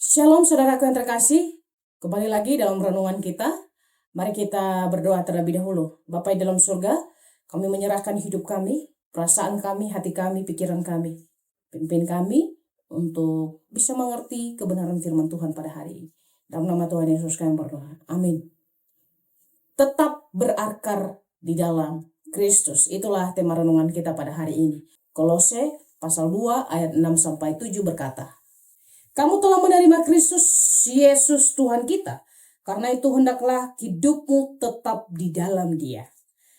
Shalom saudaraku yang terkasih, kembali lagi dalam renungan kita. Mari kita berdoa terlebih dahulu. Bapa di dalam surga, kami menyerahkan hidup kami, perasaan kami, hati kami, pikiran kami. Pimpin kami untuk bisa mengerti kebenaran firman Tuhan pada hari ini. Dalam nama Tuhan Yesus kami berdoa. Amin. Tetap berakar di dalam Kristus. Itulah tema renungan kita pada hari ini. Kolose pasal 2 ayat 6-7 berkata, kamu telah menerima Kristus Yesus Tuhan kita. Karena itu hendaklah hidupmu tetap di dalam Dia.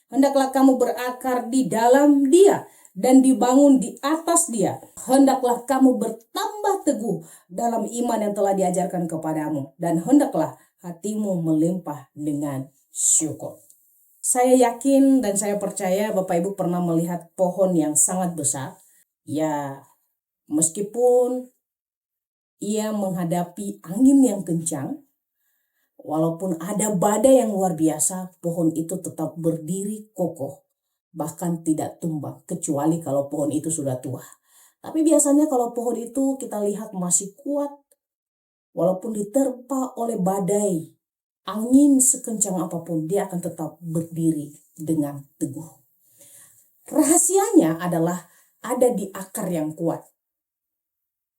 Hendaklah kamu berakar di dalam Dia dan dibangun di atas Dia. Hendaklah kamu bertambah teguh dalam iman yang telah diajarkan kepadamu. Dan hendaklah hatimu melimpah dengan syukur. Saya yakin dan saya percaya Bapak Ibu pernah melihat pohon yang sangat besar. Ya, meskipun ia menghadapi angin yang kencang, walaupun ada badai yang luar biasa, pohon itu tetap berdiri kokoh, bahkan tidak tumbang, kecuali kalau pohon itu sudah tua. Tapi biasanya kalau pohon itu kita lihat masih kuat, walaupun diterpa oleh badai, angin sekencang apapun, dia akan tetap berdiri dengan teguh. Rahasianya adalah ada di akar yang kuat.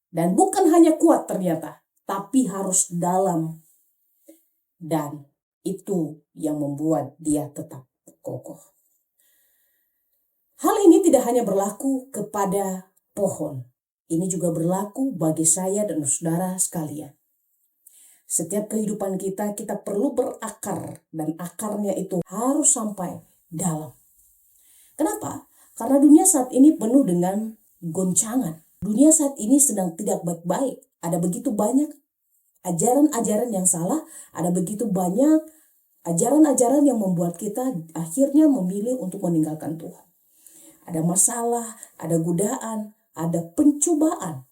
Dan bukan hanya kuat ternyata, tapi harus dalam. Dan itu yang membuat dia tetap kokoh. Hal ini tidak hanya berlaku kepada pohon. Ini juga berlaku bagi saya dan saudara sekalian. Setiap kehidupan kita perlu berakar. Dan akarnya itu harus sampai dalam. Kenapa? Karena dunia saat ini penuh dengan goncangan. Dunia saat ini sedang tidak baik-baik. Ada begitu banyak ajaran-ajaran yang salah. Ada begitu banyak ajaran-ajaran yang membuat kita akhirnya memilih untuk meninggalkan Tuhan. Ada masalah, ada godaan, ada pencobaan.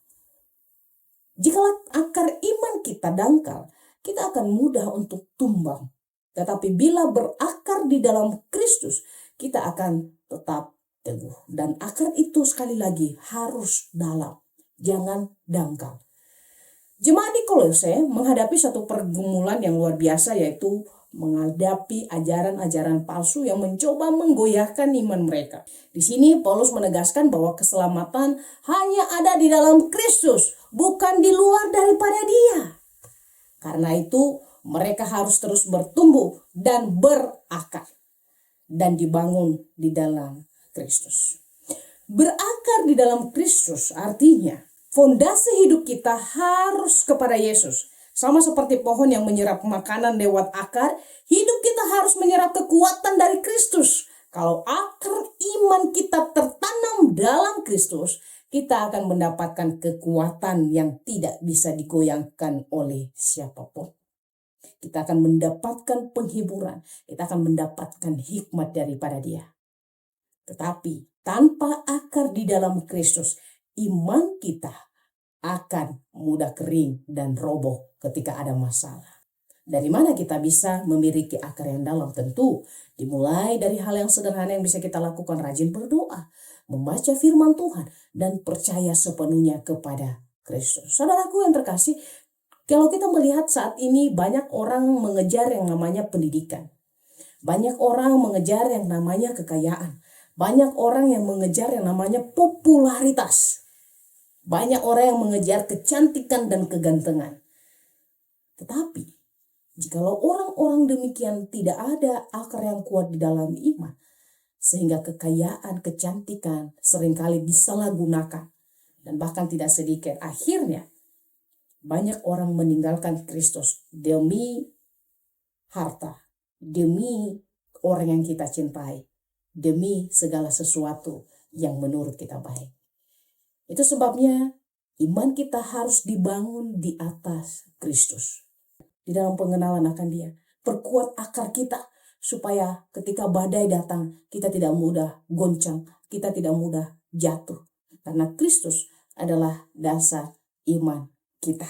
Jika akar iman kita dangkal, kita akan mudah untuk tumbang. Tetapi bila berakar di dalam Kristus, kita akan tetap teguh. Dan akar itu sekali lagi harus dalam. Jangan dangkal. Jemaat di Kolose menghadapi satu pergumulan yang luar biasa, yaitu menghadapi ajaran-ajaran palsu yang mencoba menggoyahkan iman mereka. Di sini Paulus menegaskan bahwa keselamatan hanya ada di dalam Kristus, bukan di luar daripada Dia. Karena itu mereka harus terus bertumbuh dan berakar dan dibangun di dalam Kristus. Berakar di dalam Kristus artinya fondasi hidup kita harus kepada Yesus. Sama seperti pohon yang menyerap makanan lewat akar, hidup kita harus menyerap kekuatan dari Kristus. Kalau akar iman kita tertanam dalam Kristus, kita akan mendapatkan kekuatan yang tidak bisa digoyangkan oleh siapapun. Kita akan mendapatkan penghiburan, kita akan mendapatkan hikmat daripada Dia. Tetapi tanpa akar di dalam Kristus, iman kita akan mudah kering dan roboh ketika ada masalah. Dari mana kita bisa memiliki akar yang dalam? Tentu dimulai dari hal yang sederhana yang bisa kita lakukan, rajin berdoa, membaca firman Tuhan, dan percaya sepenuhnya kepada Kristus. Saudaraku yang terkasih, kalau kita melihat saat ini banyak orang mengejar yang namanya pendidikan. Banyak orang mengejar yang namanya kekayaan. Banyak orang yang mengejar yang namanya popularitas. Banyak orang yang mengejar kecantikan dan kegantengan. Tetapi, jikalau orang-orang demikian tidak ada akar yang kuat di dalam iman, sehingga kekayaan, kecantikan seringkali disalahgunakan, dan bahkan tidak sedikit akhirnya banyak orang meninggalkan Kristus demi harta, demi orang yang kita cintai, demi segala sesuatu yang menurut kita baik. Itu sebabnya iman kita harus dibangun di atas Kristus. Di dalam pengenalan akan Dia. Perkuat akar kita supaya ketika badai datang kita tidak mudah goncang, kita tidak mudah jatuh. Karena Kristus adalah dasar iman kita.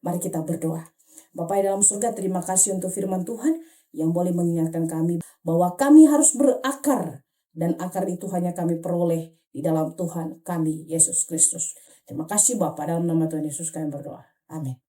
Mari kita berdoa. Bapa di dalam surga, terima kasih untuk firman Tuhan yang boleh mengingatkan kami bahwa kami harus berakar. Dan akar itu hanya kami peroleh di dalam Tuhan kami, Yesus Kristus. Terima kasih Bapa, dalam nama Tuhan Yesus kami berdoa. Amin.